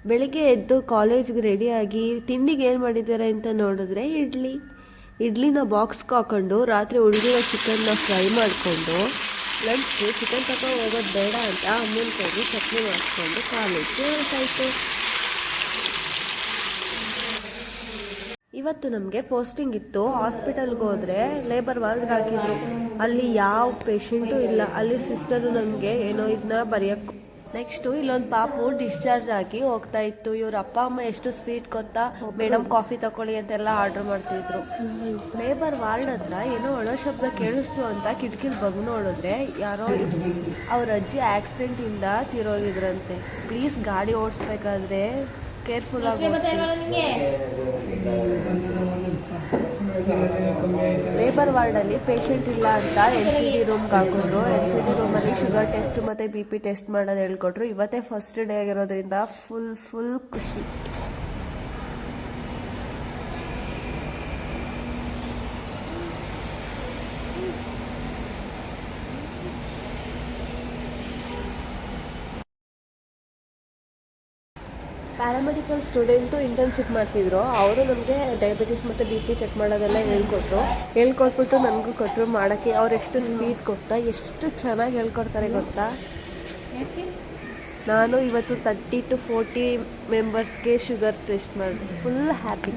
ಬೆಳಿಗ್ಗೆ ಎದ್ದು ಕಾಲೇಜ್ಗೆ ರೆಡಿಯಾಗಿ ತಿಂಡಿಗೆ ಏನು ಮಾಡಿದ್ದಾರೆ ಅಂತ ನೋಡಿದ್ರೆ ಇಡ್ಲಿನ ಬಾಕ್ಸ್ಗೆ ಹಾಕೊಂಡು ರಾತ್ರಿ ಉಳಿದಿರೋ ಚಿಕನ್ನ ಫ್ರೈ ಮಾಡಿಕೊಂಡು ಲಂಚ್ಗೆ ಚಿಕನ್ ತಗೊಂಡು ಹೋಗೋದು ಬೇಡ ಅಂತ ಅಮ್ಮನ ಕೈಲಿ ಚಟ್ನಿ ಮಾಡಿಕೊಂಡು ಕಾಲೇಜ್ಗೆ ಹೊರಟಾಯ್ತು. ಇವತ್ತು ನಮಗೆ ಪೋಸ್ಟಿಂಗ್ ಇತ್ತು. ಹಾಸ್ಪಿಟಲ್ಗೆ ಹೋದರೆ ಲೇಬರ್ ವಾರ್ಡ್ಗೆ ಹಾಕಿದ್ರು. ಅಲ್ಲಿ ಯಾವ ಪೇಷಂಟು ಇಲ್ಲ. ಅಲ್ಲಿ ಸಿಸ್ಟರು ನಮಗೆ ಏನೋ ಇದನ್ನ ಬರೆಯೋಕ್ಕೆ. ನೆಕ್ಸ್ಟು ಇಲ್ಲೊಂದು ಪಾಪು ಡಿಸ್ಚಾರ್ಜ್ ಆಗಿ ಹೋಗ್ತಾ ಇತ್ತು. ಇವ್ರ ಅಪ್ಪ ಅಮ್ಮ ಎಷ್ಟು ಸ್ವೀಟ್ ಗೊತ್ತಾ, ಮೇಡಮ್ ಕಾಫಿ ತಗೊಳ್ಳಿ ಅಂತೆಲ್ಲ ಆರ್ಡರ್ ಮಾಡ್ತಿದ್ರು. ಲೇಬರ್ ವಾರ್ಡ್ ಹತ್ರ ಏನೋ ಒಳ ಶಬ್ದ ಕೇಳಿಸ್ತು ಅಂತ ಕಿಟಕಿಲಿ ಬಂದು ನೋಡಿದ್ರೆ ಯಾರೋ ಅವ್ರ ಅಜ್ಜಿ ಆಕ್ಸಿಡೆಂಟಿಂದ ತೀರೋಗಿದ್ರಂತೆ. ಪ್ಲೀಸ್ ಗಾಡಿ ಓಡಿಸ್ಬೇಕಾದ್ರೆ ಕೇರ್ಫುಲ್ ಆಗಿ. ಲೇಬರ್ ವಾರ್ಡಲ್ಲಿ ಪೇಷಂಟ್ ಇಲ್ಲ ಅಂತ NCD ರೂಮ್ಗೆ ಹಾಕಿದ್ರು. NCD ರೂಮಲ್ಲಿ ಶುಗರ್ ಟೆಸ್ಟ್ ಮತ್ತು BP ಟೆಸ್ಟ್ ಮಾಡೋದು ಹೇಳ್ಕೊಟ್ರು. ಇವತ್ತೇ ಫಸ್ಟ್ ಡೇ ಆಗಿರೋದ್ರಿಂದ ಫುಲ್ ಖುಷಿ. ಪ್ಯಾರಾಮೆಡಿಕಲ್ ಸ್ಟೂಡೆಂಟು ಇಂಟರ್ನ್ಶಿಪ್ ಮಾಡ್ತಿದ್ರು. ಅವರು ನಮಗೆ ಡಯಾಬಿಟಿಸ್ ಮತ್ತು BP ಚೆಕ್ ಮಾಡೋದೆಲ್ಲ ಹೇಳ್ಕೊಟ್ಬಿಟ್ಟು ನನಗೂ ಕೊಟ್ಟರು ಮಾಡೋಕ್ಕೆ. ಅವ್ರು ಎಷ್ಟು ಸ್ವೀಟ್ ಗೊತ್ತಾ, ಎಷ್ಟು ಚೆನ್ನಾಗಿ ಹೇಳ್ಕೊಡ್ತಾರೆ ಗೊತ್ತಾ. ನಾನು ಇವತ್ತು 30 to 40 ಮೆಂಬರ್ಸ್ಗೆ ಶುಗರ್ ಟೆಸ್ಟ್ ಮಾಡಿದೆ. Full happy.